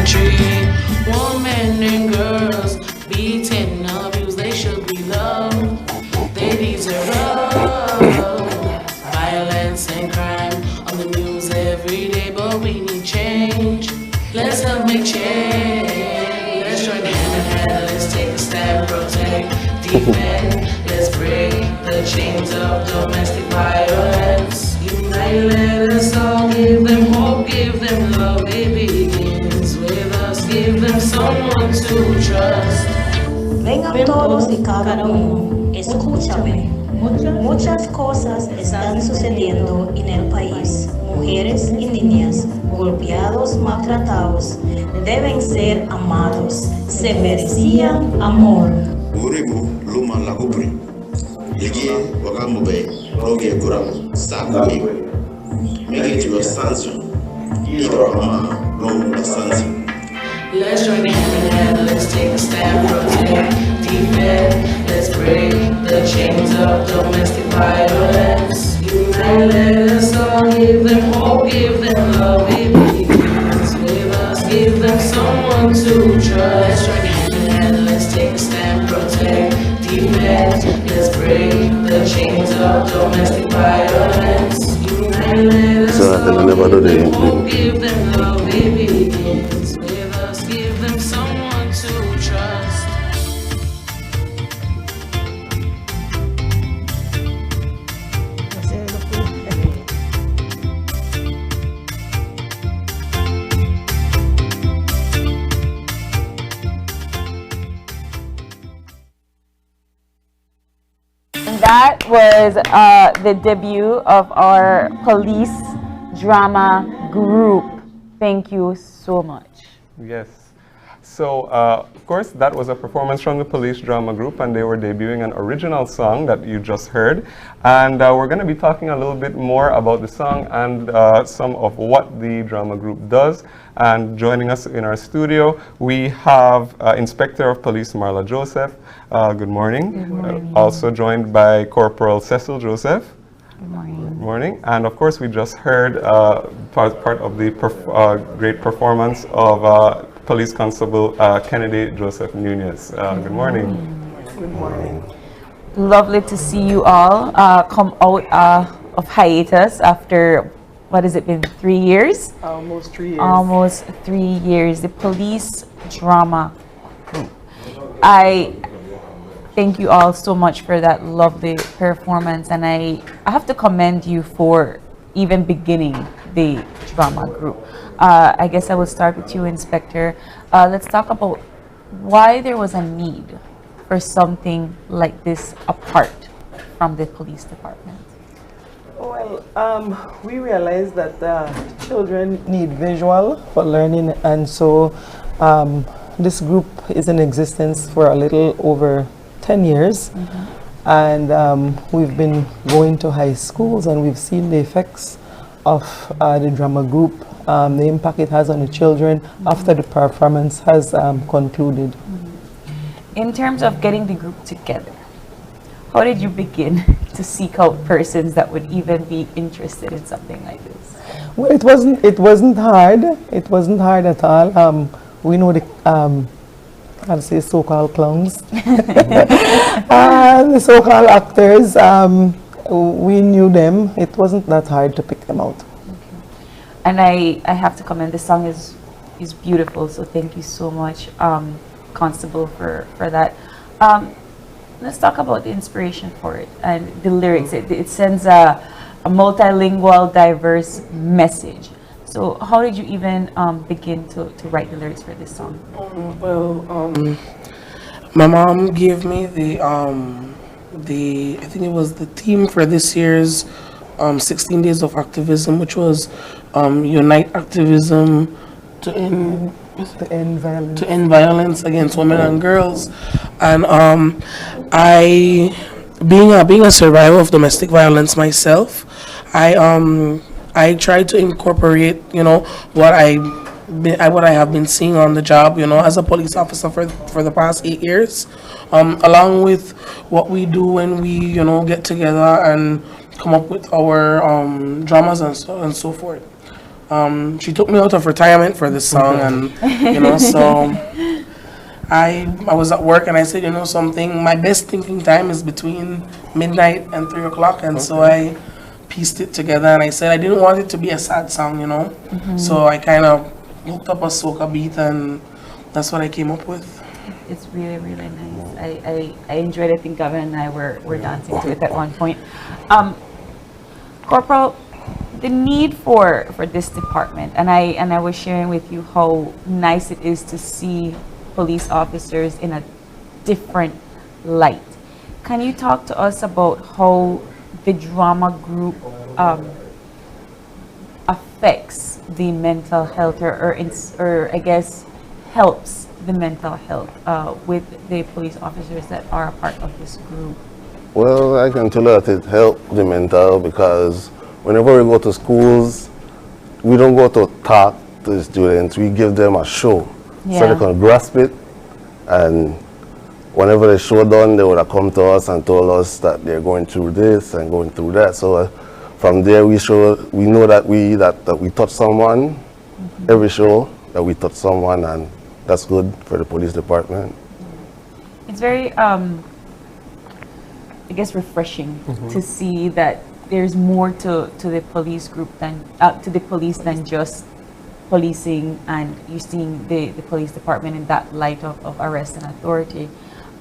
country. Women and girls beaten, abused, they should be loved. They deserve love. Violence and crime on the news every day, but we need change. Let's help make change. Let's join hand in hand. Let's take a stand, protect, defend. Let's break the chains of domestic violence. Unite, let us all give them hope, give them love. It begins with us. Give them someone to trust. Vengan todos y cada uno, escúchame. Muchas cosas están sucediendo en el país. Mujeres y niñas, golpeados, maltratados, deben ser amados. Se merecían amor. Uribu luma la kupri. Yegi wakamube roge kuram sakwe. Make it your sanction. Ibrahima no sanction. Let's join hand in hand, let's take a stand, protect, defend. Let's break the chains of domestic violence. Unite, let us all give them hope, give them love. It begins with us, give them someone to trust. Let's join hand in hand, let's take a stand, protect, defend. Let's break the chains of domestic violence. Unite, let us all give them hope, give them love. It begins with us, give them someone to trust. That was the debut of our police drama group. Thank you so much. Yes. So, of course, that was a performance from the Police Drama Group, and they were debuting an original song that you just heard. And we're going to be talking a little bit more about the song and some of what the drama group does. And joining us in our studio, we have Inspector of Police Marla Joseph. Good morning. Good morning. Also joined by Corporal Cecil Joseph. Good morning. Good morning. And of course, we just heard part of the great performance of Police Constable Kennedy Joseph Nunez. Good morning. Good morning. Lovely to see you all come out of hiatus after, what has it been, 3 years? Almost 3 years. Almost 3 years. The Police Drama Group. I thank you all so much for that lovely performance, and I have to commend you for even beginning the drama group. I guess I will start with you, Inspector. Let's talk about why there was a need for something like this apart from the police department. Well, we realized that children need visual for learning, and so this group is in existence for a little over 10 years. And we've been going to high schools, and we've seen the effects of the drama group, the impact it has on the children after the performance has concluded. In terms of getting the group together, how did you begin to seek out persons that would even be interested in something like this? Well, it wasn't hard. It wasn't hard at all. We know the I'll say so-called clowns, the so-called actors. We knew them. It wasn't that hard to pick them out. Okay. And I have to comment, the song is beautiful, so thank you so much, Constable, for that. Let's talk about the inspiration for it and the lyrics. It sends a multilingual, diverse message. So how did you even begin to write the lyrics for this song? My mom gave me I think it was the theme for this year's 16 Days of Activism, which was Unite Activism to end violence against women and girls. And being a survivor of domestic violence myself, I tried to incorporate, what I have been seeing on the job, as a police officer for the past 8 years, along with what we do when we, get together and come up with our dramas and so forth. She took me out of retirement for this song, and so I was at work, and I said, something. My best thinking time is between midnight and 3 o'clock, and so I pieced it together, and I said I didn't want it to be a sad song, So I kind of looked up a soca beat, and that's what I came up with. It's really, really nice. I enjoyed it. I think Gavin and I were dancing to it at one point. Corporal, the need for this department, and I was sharing with you how nice it is to see police officers in a different light. Can you talk to us about how the drama group affects the mental health, or I guess helps the mental health with the police officers that are a part of this group? Well, I can tell you that it helped the mental, because whenever we go to schools, we don't go to talk to the students, we give them a show. So they can grasp it, and whenever the show done, they would have come to us and told us that they're going through this and going through that. So from there we know that we touch someone, every show that we touch someone, and that's good for the police department. It's very I guess refreshing to see that there's more to the police group than to the police than just policing, and you're seeing the police department in that light of arrest and authority.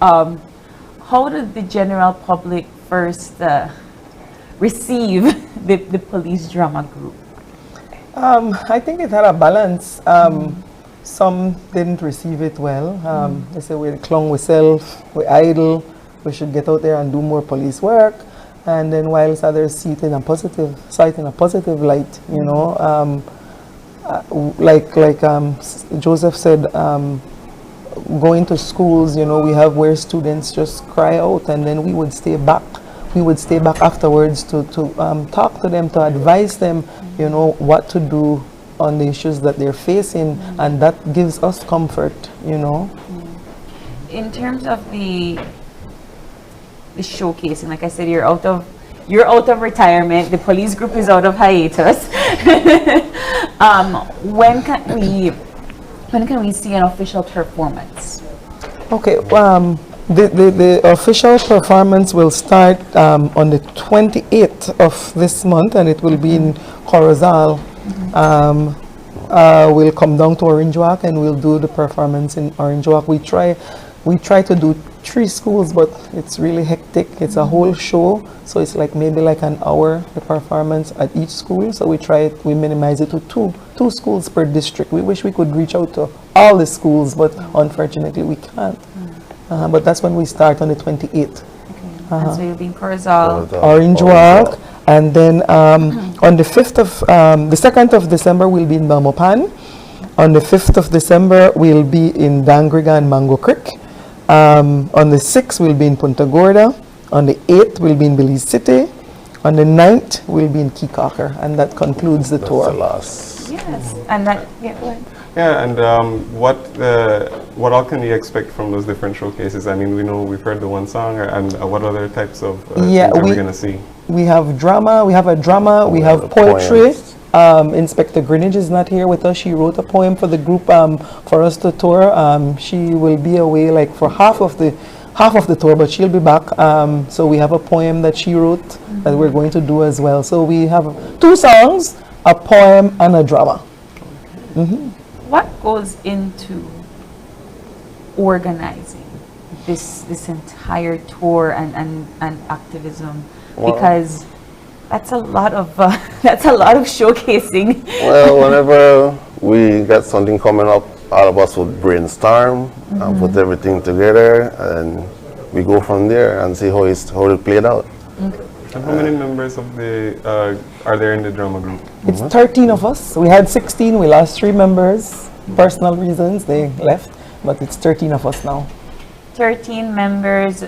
How did the general public first receive the police drama group? I think it had a balance. Some didn't receive it well. They said we're clung, we self, we're idle, we should get out there and do more police work. And then whilst others see it in a positive light, like Joseph said, going to schools, we have where students just cry out, and then we would stay back. We would stay back afterwards to talk to them, to advise them, what to do on the issues that they're facing, and that gives us comfort, In terms of the showcasing, like I said, you're out of retirement. The police group is out of hiatus. When can we see an official performance? Okay. The official performance will start on the 28th of this month, and it will be in Corozal. We'll come down to Orange Walk, and we'll do the performance in Orange Walk. We try to do 3 schools, but it's really hectic. It's a whole show, so it's maybe an hour, the performance at each school. So we minimize it to two schools per district. We wish we could reach out to all the schools, but unfortunately we can't. But that's when we start on the 28th. And so you'll be in Corozal, Orange Walk, and then on the 2nd of December we'll be in Belmopan. On the 5th of December we'll be in Dangriga and Mango Creek. On the 6th we'll be in Punta Gorda. On the 8th we'll be in Belize City. On the 9th we'll be in Keycocker, and that concludes the tour. That's the last. yes, and that go ahead. Yeah, and what all can we expect from those different showcases? I mean, we've heard the one song, and what other types of things are we going to see? We have drama, we have poetry. Inspector Greenidge is not here with us. She wrote a poem for the group for us to tour. She will be away for half of the tour, but she'll be back. So we have a poem that she wrote that we're going to do as well. So we have 2 songs, a poem, and a drama. What goes into organizing this entire tour and activism? Because that's a lot of showcasing. Well, whenever we get something coming up, all of us would brainstorm and put everything together, and we go from there and see how it played out. And how many members of are there in the drama group? It's 13 of us. We had 16. We lost 3 members. Personal reasons, they left, but it's 13 of us now. 13 members,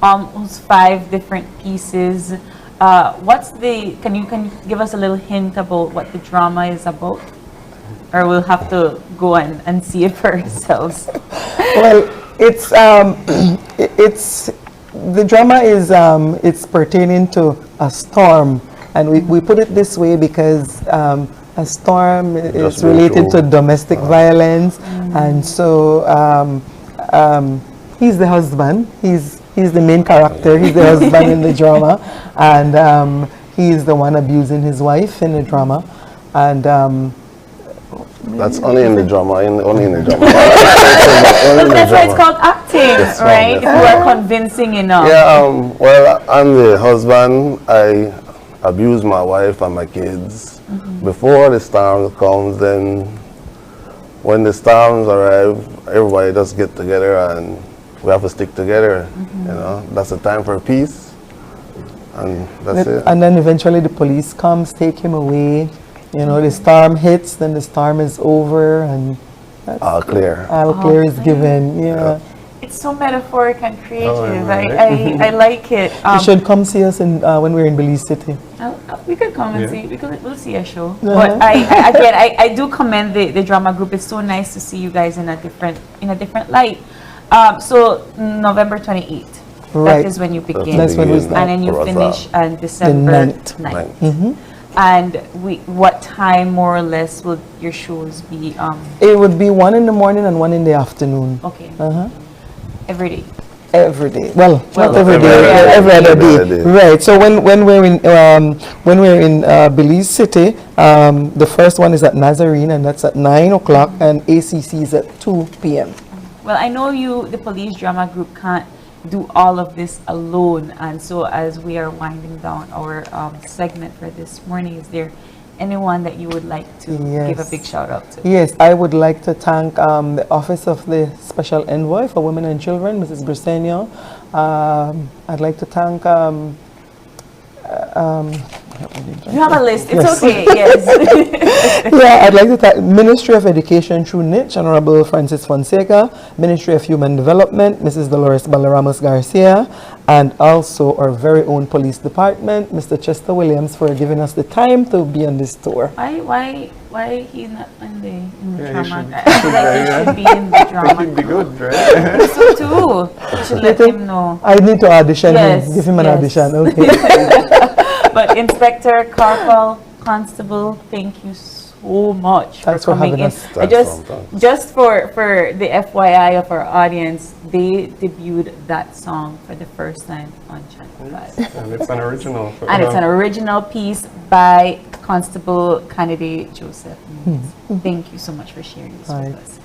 almost 5 different pieces. Can you give us a little hint about what the drama is about? Or we'll have to go and see it for ourselves. Well, the drama is it's pertaining to a storm, and we put it this way because a storm. It's Just related to through. domestic violence, and so he's the husband. He's the main character. He's the husband in the drama, and he's the one abusing his wife in the drama, and. That's only in the drama, only in the drama. That's why it's called acting, Yes, ma'am, right? yes, If you are convincing enough. Yeah, well, I'm the husband. I abuse my wife and my kids. Before the storm comes, then when the storms arrive, everybody just get together and we have to stick together. You know, that's the time for peace, and that's it. And then eventually the police comes, take him away. You know, the storm hits, then the storm is over, and that's All clear. all clear is given. Yeah. It's so metaphoric and creative. right. I like it. You should come see us in, when we're in Belize City. We could come and Yeah. see. We'll see a show. But I do commend the drama group. It's so nice to see you guys in a different light. So November 28th. Right. That is when you begin. That's when we Begin. start. And then you For us, finish on December 9th. 9th. And what time more or less will your shows be? It would be 1 in the morning and 1 in the afternoon. Okay. Uh-huh. Every day. Every day. Well, not every every day. other Every other day. day. Every other day. Right. So when we're in Belize City, the first one is at Nazarene, and that's at 9 o'clock, and ACC is at 2 p.m. Well, I know the police drama group can't do all of this alone, and so as we are winding down our segment for this morning, is there anyone that you would like to give a Yes. big shout out to? Yes, I would like to thank the Office of the Special Envoy for Women and Children, Mrs. Briseño. I'd like to thank You have a list. It's Yes. okay. Yes. yeah, I'd like to thank Ministry of Education through NICH, Honorable Francis Fonseca, Ministry of Human Development, Mrs. Dolores Balaramos Garcia, and also our very own police department, Mr. Chester Williams, for giving us the time to be on this tour. Why he not in the Yeah, he drama? should- I feel like he should be in the drama. He'd be good, right? So too. You should let him know. I need to audition Yes, him, give him an yes. audition, okay. But Inspector, Corporal, Constable, thank you so much Thanks for coming having in. us. I Thanks. just for the FYI of our audience, they debuted that song for the first time on Channel 5. And it's an original. And it's an original piece by Constable Candidate Joseph. Thank you so much for sharing this Right. with us.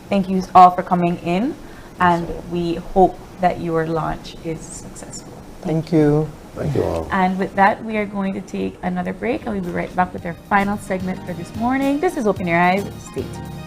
Thank you all for coming in, and we hope that your launch is successful. Thank you. Thank you all. And with that, we are going to take another break, and we'll be right back with our final segment for this morning. This is Open Your Eyes. Stay tuned.